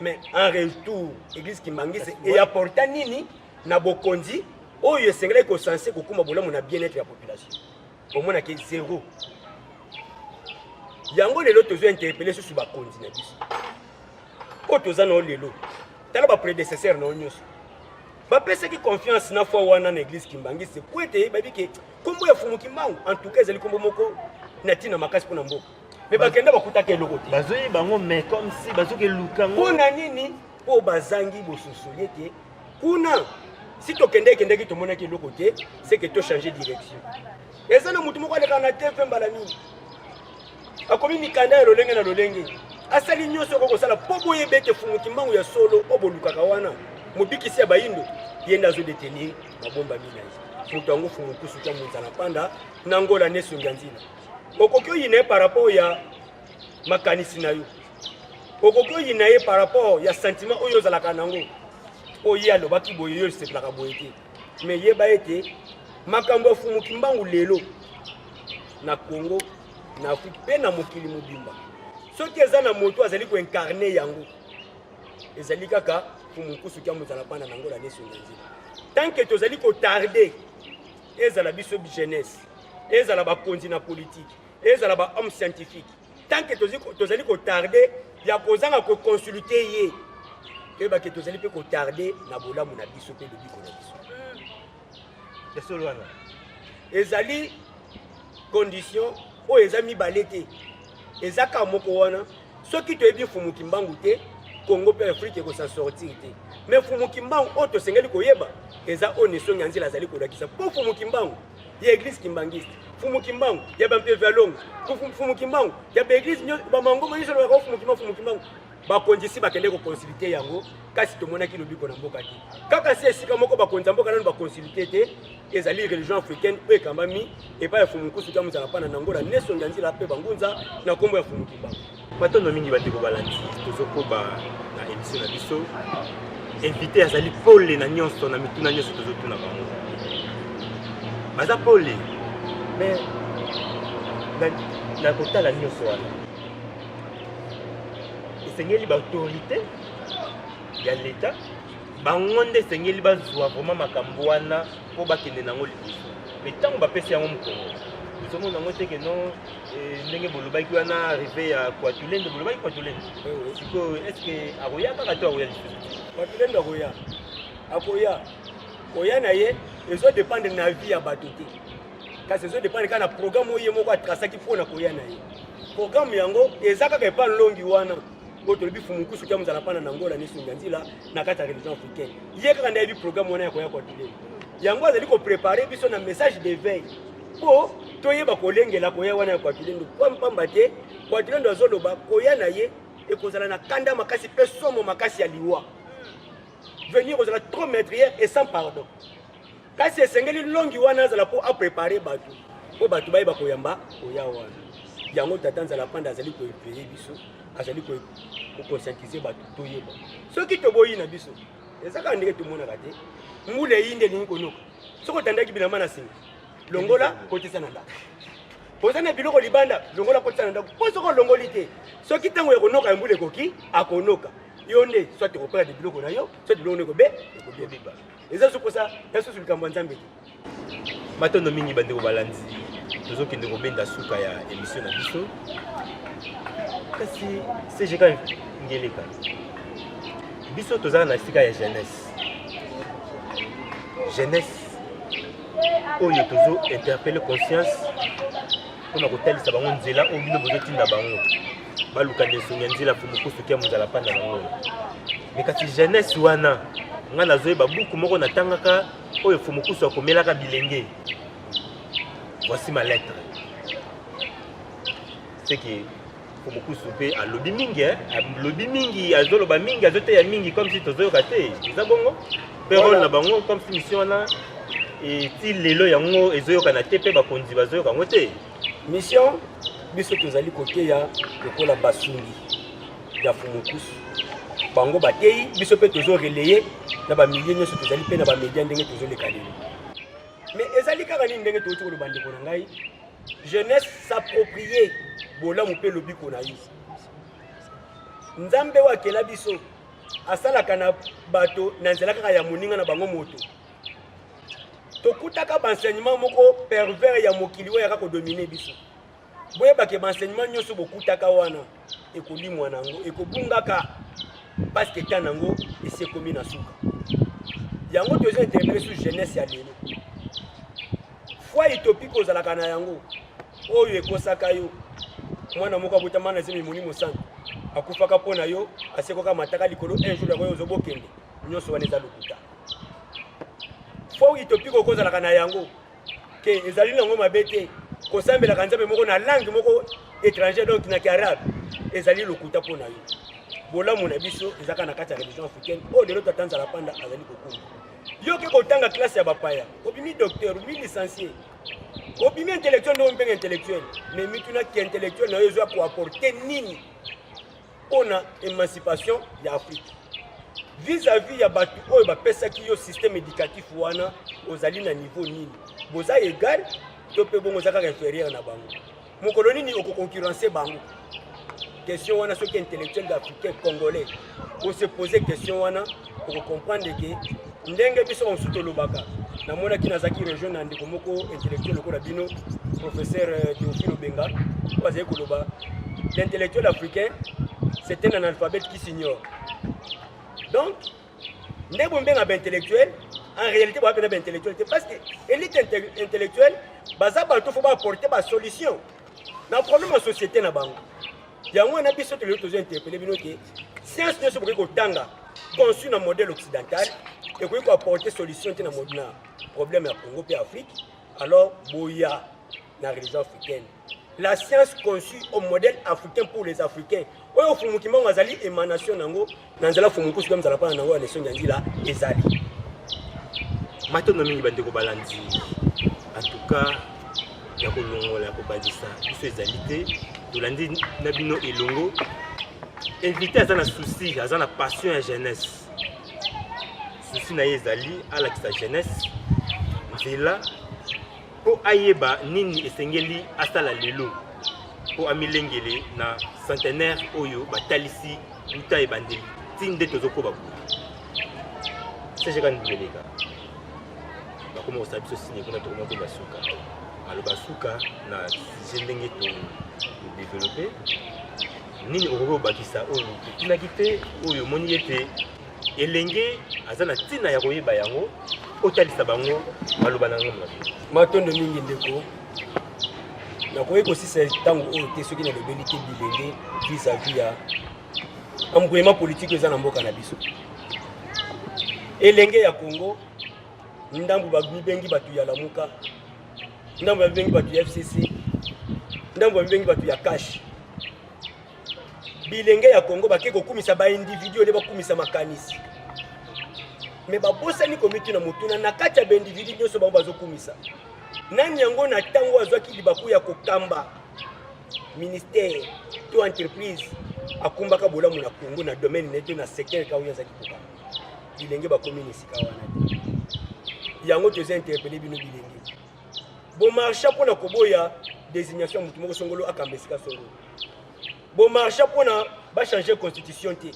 Speaker 2: mais en retour église kimbangiste et apporta nini na bokonzi oyo esengeli ko censé kokuma bolamu na bien-être ya population omona ke zéro yango lelo tozo interpeller susu bakonzi na biso o toza na lelo tala ba prédécesseur na onyoso bapesaki confiance na foi wana na église kimbangiste po ete babi ke kombo ya Fumukimbangu en tout cas ezali kombo moko na tina makasi mpona mboka me bakenda bakutaka eloko te
Speaker 1: bazoyi bango mais comme si bazoki lukango
Speaker 2: mpona nini po bazangi bososoli ete kuna si tokendeki tomonaki eloko te c'est que to changer direction eza na mutu moko alekaka na te mpe mbala mingi akomi mikanda ya lolenge na lolenge asali nyonso okokosala mpo boyeba ete Fumukimbangu ya solo oyo bolukaka wana mobikisi ya bayindo ye nde azodetenir mabomba minai moto yango Fumukusu tya monzala panda na ngola nesongi ya nzila okoki oyina ye par rapport ya makanisi na yo okoki oyina ye par rapport ya sentiment oyo ozalaka nango oye alobaki boye yo lisepelaka boye te me yeba ete makambo ya Fumukimbangu lelo na Congo na Afrique mpe na mokili mobimba soki eza na moto azali koincarne yango ezali kaka Fumukusu kya mozala panda na ngola nesongi ya nzela tant que tozali kotarde ezala biso jeunesse ezala bakonzi na politique ezala ba homme scientifique tant que tozali kotarde ya kozanga koconsulte ye toyebake tozali mpe kotarde na bolamu na biso mpe lobiko na biso
Speaker 1: esolo wana
Speaker 2: ezali condition oyo eza mibale te eza ka moko wana soki toyebi Fumukimbangu te Congo mpe Afrique ekosa sortir te mais Fumukimbangu oyo tosengeli koyeba eza oyo nesongi ya nzela azali kolakisa mpo Fumukimbangu ya église kimbangiste Fumukimbangu ya bampe valongo Fumukimbangu ya baéglise bamangoma nyonso lobaka Fumukimbangu bakonzi bakende koconsulte yango kasi tomonaki lobiko na mboka te kaka si esika moko bakonzi ya mboka nano baconsulte te ezali religion africaine oyo ekambami epai ya Fumukusu kya mozala pana na ngola nesongi ya nzela mpe bangunza na nkombo ya Fumukimbangu
Speaker 1: batondo mingi bandeko balandi tozokoba na émission na biso invité azali pole na nyonso na mituna nyonso tozotuna bango baza pole mais na kotala nyonso wana esengeli baautorité ya leta bango nde esengeli bazwa vraimen makambo wana mpo bakende nango liboso mais ntango bapesi yango mokongo tozomona yango teke no ndenge bolobaki wana arrivé ya Kwatulende bolobaki Kwatulende sikoyo estce akoya kaka to akoya lisusu
Speaker 2: Kwatulende akoya koya na ye ezodépendre na vie ya bato te kasi ezodépendre kaka na programme oyo ye moko atrasaki mpona koya na ye. Programme yango eza kaka epa longi wana oyo tolobi fumukusu kia mozala mpana na ngola nesunga nzila na kati ya religion africaine. Ye kaka nde yebi programme wana ya koya koatile yango azali koprépare biso na message d'éveil mpo toyeba kolengela koya wana ya koatile po mpamba te koatile ndo azoloba koya na ye ekozala na kanda makasi mpe somo makasi ya liwa venir kozala trop maîtrière et sans pardon kasi esengeli longi wana azala mpo apréparer bato mpo bato bayeba koyamba koya wana yango tata nzala panda azali koepeye biso azali kokonscientiser bato toyeba soki toboyi na biso eza kaka ndenge tomonaka te mbula eyinde elingi konoka soki otandaki bilamba na singa longola kotisa na ndako poza na biloko libanda longola kotisa na ndako mpo soki olongoli te soki ntango ya konoka ya mbula ekoki akonoka yo nde soit ekopeka de biloko na yo soit biloko nde ekobebiba eza sokosa ya susu likambo ya nzambe te
Speaker 1: matondo mingi bandeko balandi tozokende kobenda suka ya émission na biso kasi cgk ngeleka biso tozala na esika ya jeunesse oyo tozo interpelle conscience mpona kotalisa bango nzela oyo bino bozotinda bango baluka ndesongi ya nzela fumukusu kia mozala panda nango me kasi jeunesse wana nga nazoyeba buku moko natangaka oyo fumukusu akomelaka bilenge. Voici ma lettre. C'est que fumukusu mpe alobi mingi azoloba mingi azoteya mingi comme si tozoyoka te eza bongo mpe role na bango comme si mission wana eti lelo yango ezoyokana te mpe bakonzi bazoyoka yango te.
Speaker 2: Mission biso tozali koteya lokola basungi ya fumukusu bango bateyi biso mpe tozoreleye na bamilie nyonso tozali mpe na bamedia ndenge tozoleka lelo. Mais ezali kaka nini ndenge toti koloba ndeko na ngai jeunesse s'approprier bolamu mpe lobiko na yo nzambe wakela biso asalaka na bato na nzela kaka ya moninga na bango moto tokutaka baenseignement moko pervers ya mokili oyo yaka kodomine biso boyebake baenseignement nyonso bokutaka wana ekolimwa nango ekobungaka paske ta nango esi ekomi na suka yango tozo interpele sur jeunesse ya lelo foi utopike ozalaka na yango oyo ekosaka yo mwana moko abotama na zemi moni mosantu akufaka mpo na yo asekoka mataka likolo un jour yango ozobokende nyonso wana eza lokuta foi utopike okozalaka na yango ke ezali nango mabe te kosambelaka nzambe moko na langue moko étranger donc na kiarabe ezali lokuta mpo na yo bolamu na biso ezaka na kati ya religion africaine oyo lelo tata nzala panda azali kokunda yo ke kotanga classe ya bapaya obimi docteur obimi licencié obimi intellectuel ndo mpenga intellectuel mais mitunaki intellectuel na yo ezwa koapporte nini mpona émancipation ya Afrique vis-à-vis ya bato oyo bapesaki yo système éducatif wana ozali na niveau nini boza égal to mpe bongo oza kaka inférieur na bango mokolo nini okoconcurrence bango question wana soki intellectuel d'africain congolais on se poser question wana pour comprendre que ndenge biso on sutolobaka namonaki nazaki région na ndeko moko intellectuel lokola bino professeur Théophile Benga bazali koloba l'intellectuel africain c'est un analphabète qui s'ignore donc ndeko mbenga ba intellectuel en réalité ba pena ba intellectuel parce que élite intellectuelle baza bato faut ba apporter ba solution na problème en société na bango yango na biso tolo tozo interpeller bino ke science nyonso bokoki kotanga conçu na modèle occidental ekoki koapporter solution te na problème ya Congo pe Afrique alors boya na religion africaine la science conçue au modèle africain pour les Africains oyo fumuki mbango azali émanation nango na nzela fumukusu comme nzala pana nango ya nation nzila ezali
Speaker 1: matondo mingi bandeko balandi en tout cas ya kolongola ya kobandisa biso ezali te tolandi na bino elongo invité aza na souci aza na passion ya jeunesse souci na ye ezali alakisa jeunesse nzela mpo ayeba nini esengeli asala lelo mpo amilengele na centenaire oyo batalisi uta ebandeli ti nde tozokoba kutu cgk ngeleka bakoma kosala biso signe kuna tokoma koyeba suka aloba suka na sujet ndenge todeveloppe nini okoki kobakisa oyo totunaki te oyo omoni ete elenge aza na ntina ya koyeba yango otalisa bango maloba na ngambo
Speaker 2: matondo mingi ndeko nakoki kosisa ntango oyo te soki nalobeli te bilenge vis-à-vis ya ambwema politike eza na mboka na biso elenge ya Congo ndambu babibengi bato ya Lamuka ndambu babibengi bato ya FCC ndambu babibengi bato ya Cash bilenge ya Congo bake kokumisa ba individu ole bakumisa makanisi me babosani komiti na mutuna na kati ya ba individu nyonso bango bazokumisa nani yango na tango azwaki libaku ya kokamba ministère to entreprise akumbaka bolamu na Congo na domaine nete na secteur ka uyaza kikoka bilenge bakomi esika wana te yango toza interpellé bino bilenge bo marcha pona koboya désignation mutu moko songolo akamba esika songolo bo marcha pona ba changer constitution te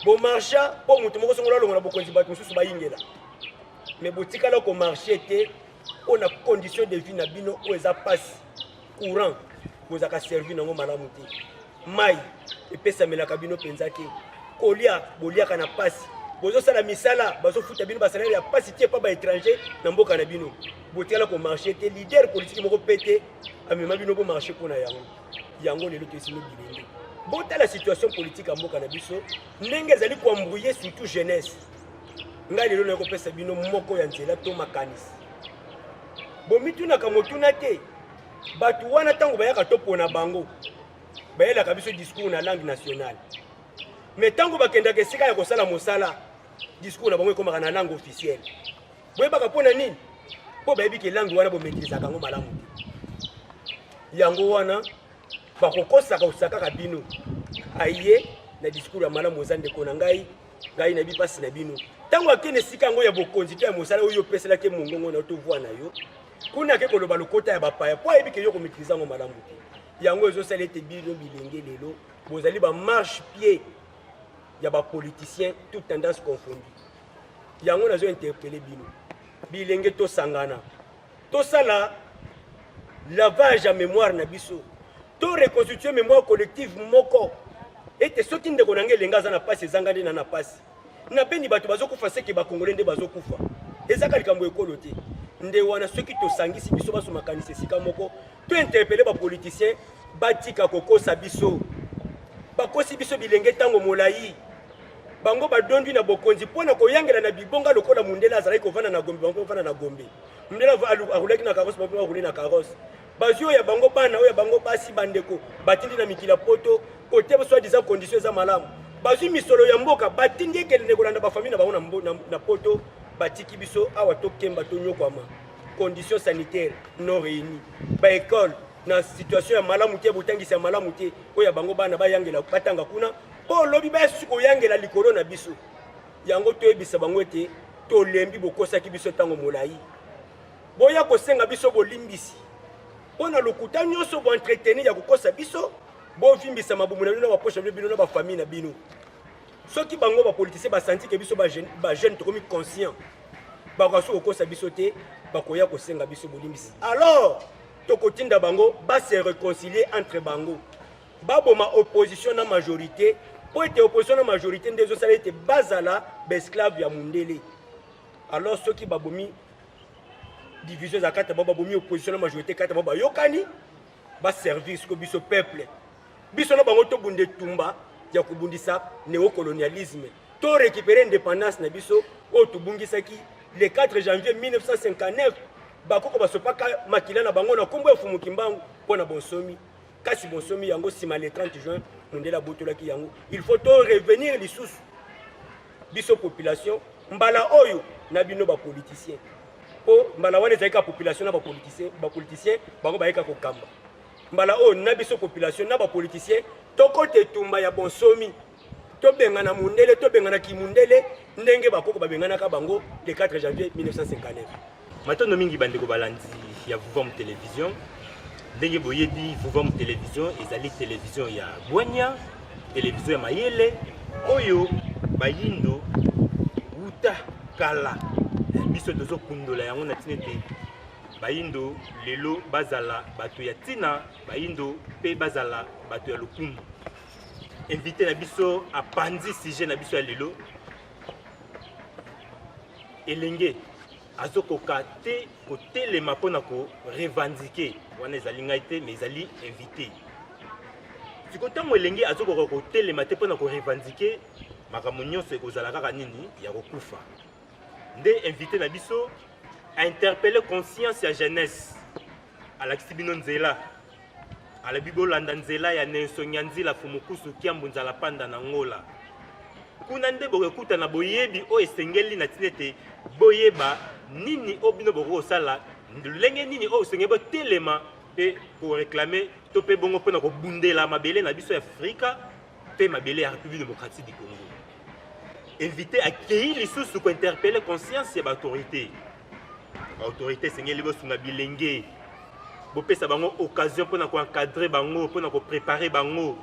Speaker 2: bo marcha po mutu moko songolo alongola bokonzi bato mosusu bayingela mais botikala ko marché te on a condition de vie na bino o eza passe courant kozaka servir nango malamu te mai epesamelaka bino penza te kolia boliaka na passe bozosala misala bazofuta bino basalaire ya passe te pa ba étranger na mboka na bino botikala ko marché te leader politique moko pete amema bino bo marché pona yango lelo tosino bilenge botala situation politique ya mboka na biso ndenge ezali koambrouiller surtout jeunesse ngai lelo nakopesa bino moko ya nzela to makanisi bomitunaka motuna te bato wana ntango bayaka topona bango bayelaka biso discours na langue nationale mais ntango bakendaka esika ya kosala mosala discours na bango ekomaka na langue officielle boyebaka mpona nini mpo bayebi ke langue wana bomaîtrisaka yango malamu te yango wana bakokosaka kosakaka bino aye na discours ya malamu oza ndeko na ngai nayebi mpasi na bino ntango akende esika yango ya bokonzi to ya mosala oyo opeselaki mongongo na yo tovwa na yo kuna ke koloba lokota ya bapaya po ayebi ke yo komaîtrise yango malamu te yango ezosala ete bino bilenge lelo bozali bamarche pied ya bapoliticien toute tendance confondu yango nazo interpellé bino bilenge tosangana tosala lavage ya mémoire na biso to reconstituer mémoire collective moko ete soki ndeko na ngai elenga aza na pasi ezanga nde na pasi na bendi bato bazokufa seke bakongole nde bazokufa ezaka likambo ekolo te nde wana soki tosangisi biso basomakanisi esika moko to interpellé bapoliticien batika kokosa biso bakosi biso bilenge ntango molai bango badondi na bokonzi mpona koyangela na bibonga lokola mundele azalaki kovanda na Gombe bango kovanda na Gombe mundele arulaki na karosi bango aruli na karosi bazwi oyo ya bango bana oyo ya bango basi bandeko batindi na mikila poto kote soi disant condition eza malamu bazwi misolo ya mboka batindi ekele kolanda bafamille na bango na poto batiki biso awa tokemba tonyokwama condition sanitaire non réunie baekole na situation ya malamu te botangisi ya malamu te oyo ya bango bana bayangela batanga kuna mpo lobi basi koyangela likolo na biso yango toyebisa bango ete tolembi bokosaki biso ntango molai boya kosenga biso bolimbisi mpo na lokuta nyonso boentretenir ya kokosa biso bovimbisa mabumu na bino na baposha bino na bafamille na bino soki bango bapoliticien basanti ke biso bajeune tokomi conscient bakosi kokosa biso te bakoya kosenga biso bolimbisi alors tokotinda bango base réconcilier entre bango baboma opposition na majorité po ete opposition na majorité nde ezosala ete bazala baesclave ya mundele alors soki babomi division za kata babomi opposition na majorité kata bayokani baservir siko biso peuple biso na bango tobunde tumba ya kobundisa néocolonialisme to récupérer indépendance na biso oyo tobungisaki le 4 janvier 1959 bakoko basopaka makila na bango na kombo ya fumuki mbangu mpona bonsomi kasi bonsomi yango nsima le 30 juin mondele abotolaki yango il faut to revenir lisusu biso population mbala oyo na bino bapoliticien mpo mbala wana ezalaki ka population na bapoliticien bango bayeka kokamba mbala oyo na biso population na bapoliticien tokota etumba ya bonsomi tobengana mundele tobengana kimundele ndenge bakoko babenganaka bango le 4 janvier 1959
Speaker 1: matondo mingi bandeko balandi ya Vuvam télévision ndenge boyebi Vuvam télévision ezali télévision ya Bwanya télévision ya mayele oyo bayindo uta kala biso tozokundola yango na tina ete bayindo lelo bazala bato ya tina bayindo pe bazala bato ya lokumu invité na biso apandi sujet na biso ya lelo elenge azokoka te kotelema mpona korevendique wana ezali ngai te mais ezali invité siko ntango elenge azokoka kotelema te mpona korevendique makambo nyonso ekozala kaka nini ya kokufa nde invité na biso ainterpelle conscience ya jeunesse alakisi bino nzela alabi bolanda nzela ya nensongi ya nzila fumukusu kiambu nzala panda na ngola kuna nde bokekuta na boyebi oyo esengeli na ntina ete boyeba nini oyo bino bokosala ndenge nini oyo osengeli botelema mpe koreklame to mpe bongo mpona kobundela mabele na biso ya afrika mpe mabele ya république démocratique du congo invité akei lisusu kointerpelle conscience ya baautorité baautorité esengeli bosunga bilenge bopesa bango occasion mpona koencadre bango mpona koprépare bango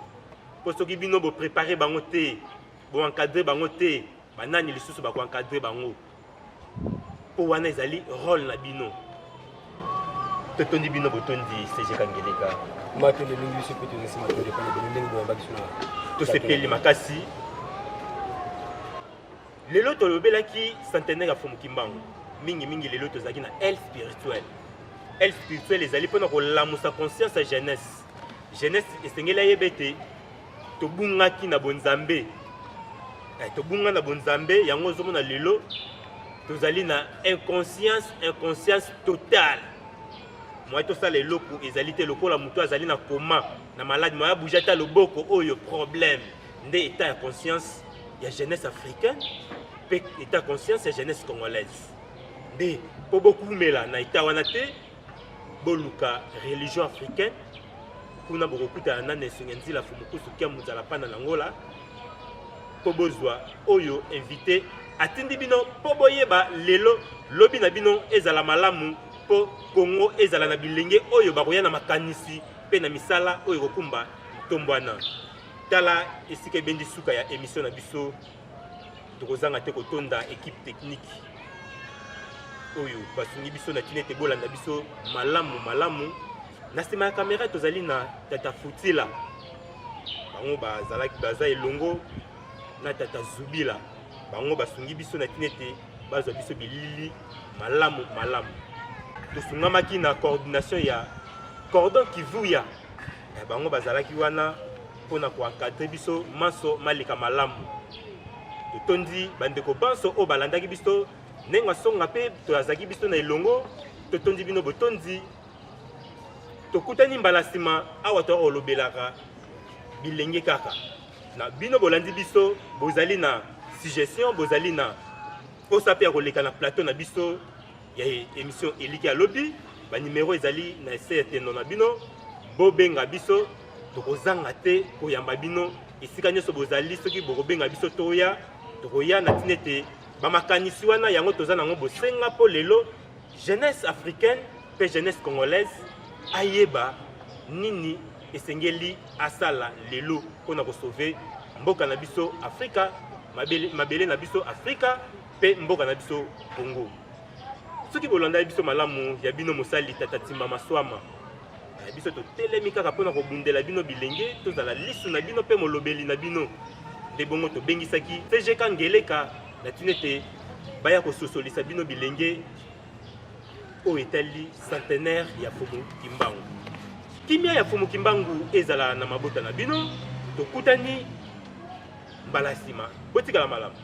Speaker 1: mpo soki bino boprépare bango te boencadre bango te banani lisusu bakoencadre bango mpo wana ezali rôle na bino totondi bino botondi CG Kangeleka
Speaker 2: mapele mingi biso mpe tozasi matonde mpona bino ndenge boyamba biso na
Speaker 1: tosepeli makasi lelo tolobelaki centenaire ya Fumukimbangu mingi lelo tozalaki na elle spirituelle ezali mpona kolamusa conscience ya jeunesse esengeli ayeba ete tobungaki na bonzambe tobunga na bonzambe yango ozomona lelo tozali na inconscience totale moi tosala eloko ezali te lokola moto azali na koma na malade moya bouge ata loboko oyo problème nde état ya conscience ya jeunesse africaine mpe état conscience ya jeunesse congolaise nde mpo bokumela na état wana te boluka religion africaine kuna bokokutana na nesongi ya nzila fumukusu kia muzala panda na ngola mpo bozwa oyo invité atindi bino mpo boyeba lelo lobi na bino ezala malamu mpo Congo ezala na bilenge oyo bakoya na makanisi mpe na misala oyo kokumba tombwana tala esika ebendi suka ya émission na biso tokozanga te kotonda équipe technique oyo basungi biso na tina ete bolanda biso malamu na nsima ya kamera tozali na tata Futila bango bazalaki baza elongo na tata Zubila bango basungi biso na tina ete bazwa biso bilili malamu tosungamaki na coordination ya cordon kivuya bango bazalaki wana mpona koencadre biso manso maleka malamu totondi bandeko banso oyo balandaki biso ndenge asonga mpe tozalaki biso na elongo totondi bino botondi tokutani mbala nsima awa tokolobelaka bilenge kaka na bino bolandi biso bozali na suggestion bozali na posa mpe ya koleka na plateau na biso ya émission eliki alobi banimero ezali na ese etendo na bino bobenga biso tokozanga te koyamba bino esika nyonso bozali soki bokobenga biso tokoya na ntina ete bamakanisi wana yango toza nango bosenga mpo lelo jeunesse africaine mpe jeunesse congolaise ayeba nini esengeli asala lelo mpona kosauve mboka na biso afrika mabele na biso afrika mpe mboka na biso Congo soki bolanda biso malamu ya bino mosali tata Timba Maswama biso totelemi kaka mpona kobundela bino bilenge tozala lisu na bino mpe molobeli na bino nde bongo tobengisaki CG Kangeleka na tina ete baya kososolisa bino bilenge oyo etali centenaire ya Fumukimbangu kimia ya Fumukimbangu ezala na mabota na bino tokutani mbala nsima botikala malamu